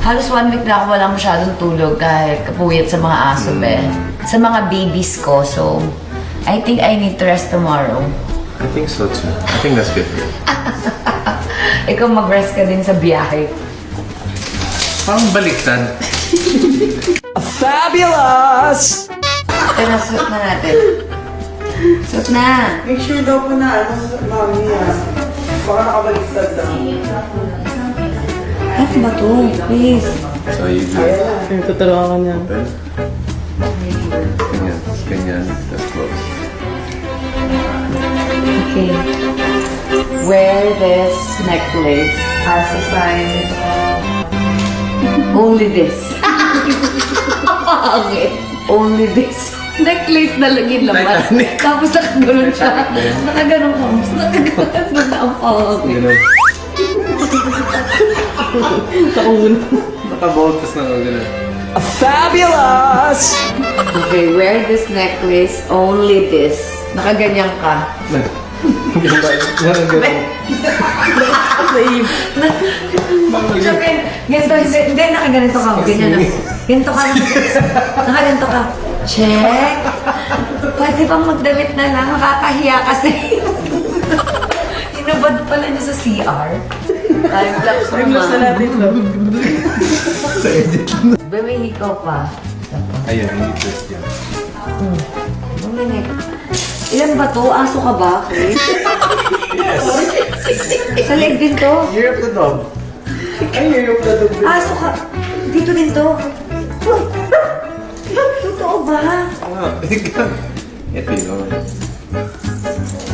Halos 1 week na ako walang masyadong tulog kahit kapuyat sa mga aso, sa mga babies ko. So, I think I need to rest tomorrow. I think so too. I think that's good. Ikaw mag-rest ka din sa biyahe. Parang baliktad. Fabulous! Ito na, suot na natin. Suot na. Make sure daw po na mami baka nakabaliktad daw. Ano ba to? Please. So you do it. Tuturuan ka niya. Then, ganyan. Ganyan. That's close. Okay. Wear this necklace as a sign. Only this. Pangit. Only this. Necklace na lang yung laman. Tapos nakaganon siya. Nakaganon ka. Nakaganon na ang pangit. Ganun. Nakaboltas na ako ganun. Fabulous! Okay, wear this necklace. Only this. Nakaganyan ka. Ganito, hindi, nakaganito ka. Ganyan na. Ganito ka. Nakaganito ka. Check. Pwede bang magdamit na lang? Makakahiya kasi. Inabad pala niya sa CR. Time lapse mo Gusto ma. natin to. May hikaw pa. Ayan, hindi twist yan. Buminik. Ilan ba to? Aso ka ba, Chris? Yes. Sa leg din to? Year of the dog. Ay, yung dadog. Aso ka. Dito din to. Totoo ba? Ah, ikaw. Ito yun.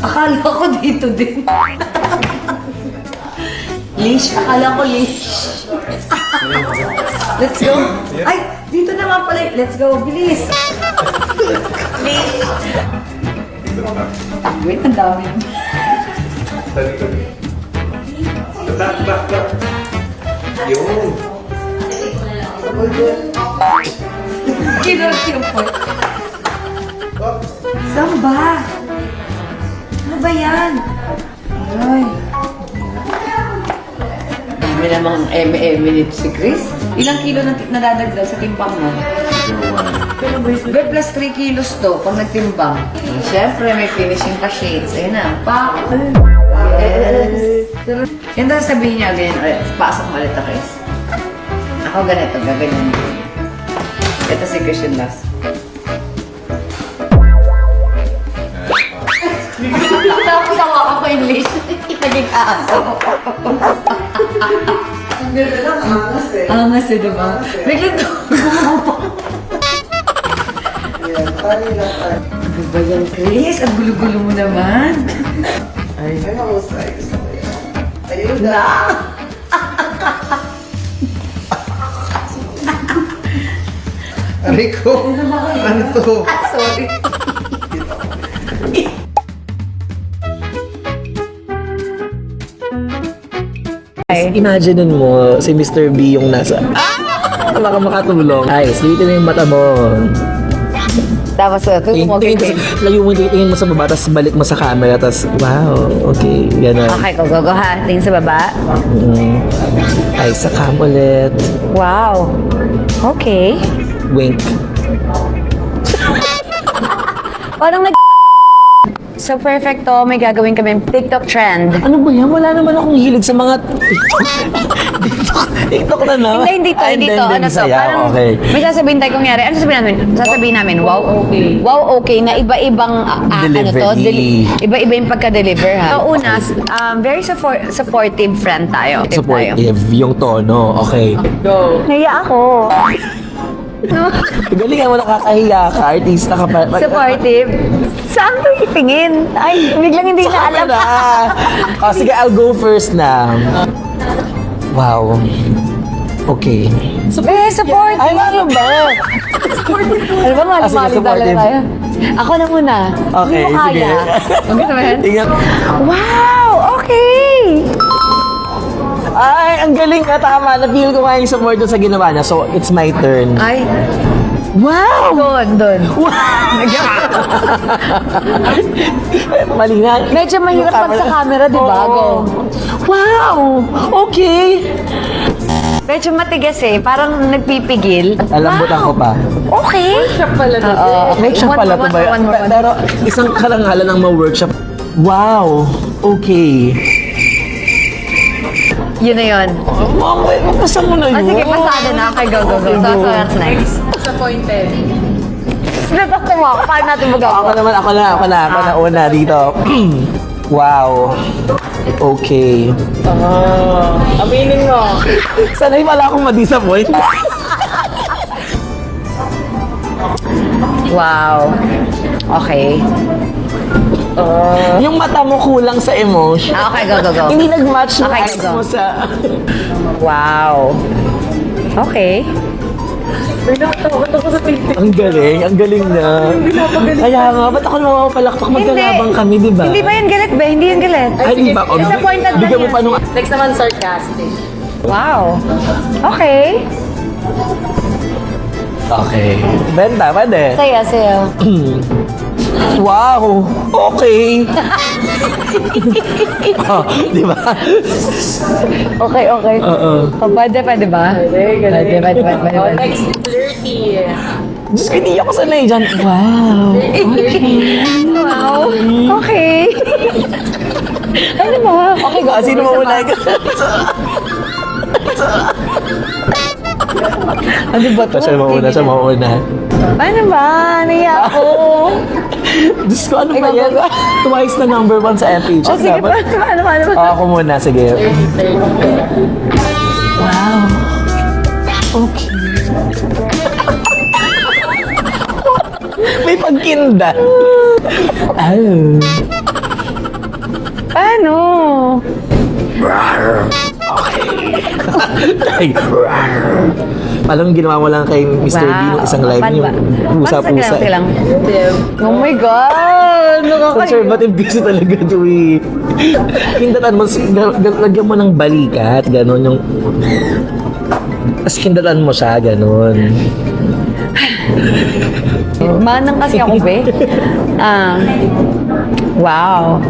Akala ko dito din. Leash. Akala ko leash. Let's go. Ay, dito naman pala. Let's go. Bilis. Leash. Wait, ang dami. Back. Yun. Kinurot yung point. Saan ba? Ano ba yan? Ay. Dami namang minute si Chris. Ilang kilo na nadadagdag sa timpang mo? Good plus 3 kilos to pag nagtimbang. Siyempre, may finishing pa shades. Ayun na. Pa! Yes! Yan daw sabihin niya, ganyan ulit. Pasok mo ulit ako, Chris. Ako ganito, gaganyan. Ito si Christian last. Tapos ako yung leash. Naging aso. Ang ganda lang, angas eh. Angas eh, diba? Biglang to. Ayan, tayo lang tayo. Ano ba yan, Chris? Ang gulo-gulo mo naman. Ay, mahusay. Gusto ko yan. Ayun na. Rico, ano to? Sorry. Imagine mo, si Mr. B yung nasa... Baka makatulong. Ay, slito mo yung mata mo. Tapos, Layo mo, tingin mo sa baba, tapos balik mo sa camera, tapos, wow, okay, gano'n. Okay, go ha. Tingin sa baba. Ay, sa cam ulit. Wow. Okay. Wink. Parang So, perfecto. May gagawin kami TikTok trend. Ano ba yan? Wala naman akong hilig sa mga... TikTok na na. Hindi dito. Ano to? Saya. Parang Okay. may sasabihin tayo kunyari. Ano sasabihin namin? Wow, okay. Wow, okay. Na iba-ibang Delivery. Iba-iba yung pagka-deliver ha. So, una, very supportive friend tayo. Supportive yung tono. Okay. Go. Naiya ako. Galing mo, nakakahiya ka. Artista ka pa. Supportive. Saan ko itingin? Ay, biglang hindi na alam. Oh, sige, I'll go first na. Wow. Okay. Supportive. Ay, ano ba? Ano ba, mali-mali sige, talaga supportive. tayo. Ako na muna. Okay, Hindi mo sige. kaya. Ang gusto mo yan? Tingnan. Wow! Okay! Ay, ang galing na tama. Na-feel ko nga yung support doon sa ginawa niya. So, it's my turn. Ay, Wow! Doon. Mali na. Medyo mahirap pag sa camera, di ba? Go. Wow! Okay. Medyo matigas eh. Parang nagpipigil. Alambutan ko pa. Okay. Workshop pala na. Workshop pala to ba? One more. Pero isang karangalan ng mga workshop. Wow! Okay. Yun na yun. Okay, mapasa mo na yun. Sige, pasado na. Okay, go. So, what's next? Disappointed. Natakot mo ako. Paano natin magawa? Ako na una dito. Wow. Okay. Aminin mo. Sanay pala akong ma-disappoint. Wow. Okay. Yung mata mo kulang sa emotion. Okay, go. Hindi nag-match yung Okay, eyes go. mo sa... Wow. Okay. Ang galing na. Kaya nga, ba't ako namamapalakpak? Magkalabang kami, di ba? Hindi ba yan galit ba? Hindi yan galit. Ay, di ba? O, Disappointed na bigyan mo yan. pa nung... Next naman, sarcastic. Wow. Okay. Okay. Benta, pwede. Saya. Wow! Okay! Oh, di ba? Okay. Oo. Pwede ba? Pwede. Oh, next, flirty. Diyos ko, hindi ako sanay dyan. Wow! Wow. Okay. Ano ba? Okay, go. Sino mo muna? Ano ba to? Siya mauna. Ano ba? Naiya ako. Diyos ko, ano ba yan? Twice na number 1 sa FH. O sige, ano ba? Ako muna, sige. Wow. Okay. May pagkinda. Paano? Ay, parang ginawa mo lang kay Mr. B nung isang live Paano yung ba? pusa-pusa. Sige lang. Oh my God! Conservative kasi talaga to eh. Kindatan mo, lagyan mo ng balikat, gano'n yung... Tapos kindatan mo siya, gano'n. Manang kasi ako, be. Wow.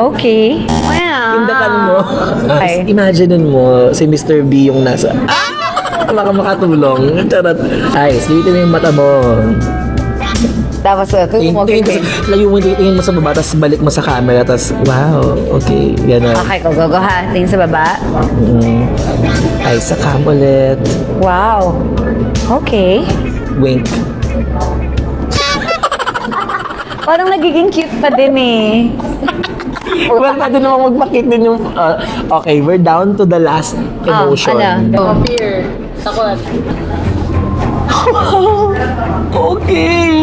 Okay. Wow. Kindatan mo. Okay. Imaginein mo si Mr. B yung nasa... Baka makatulong. Charot. Ay, slitin mo yung mata mo. Tapos, tingin mo, okay. Layo mo, tingin mo sa baba, tapos balik mo sa camera, tapos, wow, okay, gano'n. Okay, go ha. Tingin sa baba. Ay, sa cam ulit. Wow. Okay. Wink. Parang nagiging cute pa din eh. Well, pwede naman magpakit din yung... okay, we're down to the last emotion. Ano? Fear. Takot. Okay.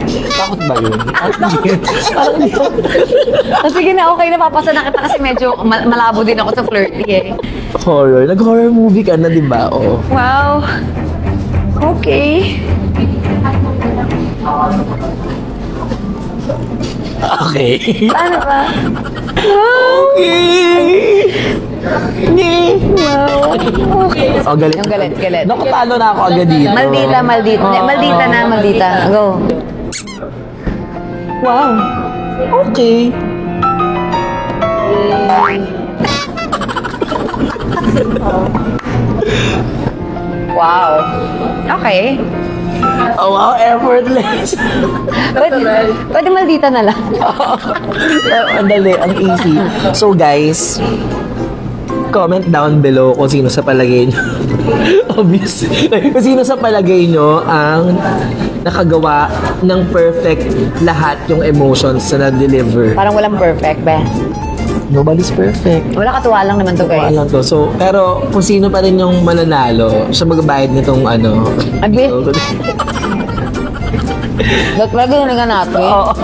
Takot ba yun? Parang di ko... Sige na, okay na. Papasa na kita kasi medyo malabo din ako sa flirty eh. Horror. Nag-horror movie ka na, di ba? Oo. Wow. Okay. Okay. Paano ba? Okay. Wow. Okay. Oh, galit. Yung galit. Naku, talo na ako agad dito. Maldita. Maldita. Go. Wow. Okay. Wow. Okay. Oh, wow, effortless. Pwede maldita na lang. Ang dali, ang easy. So guys, comment down below kung sino sa palagay nyo. Obvious. Kung sino sa palagay nyo ang nakagawa ng perfect lahat yung emotions na na-deliver. Parang walang perfect, be. Nobody's perfect. Wala katuwa lang naman to, guys. Lang to. So, pero kung sino pa rin yung mananalo, siya magbayad nitong ano. Abi. Ba't pala ganun nga natin? Oo.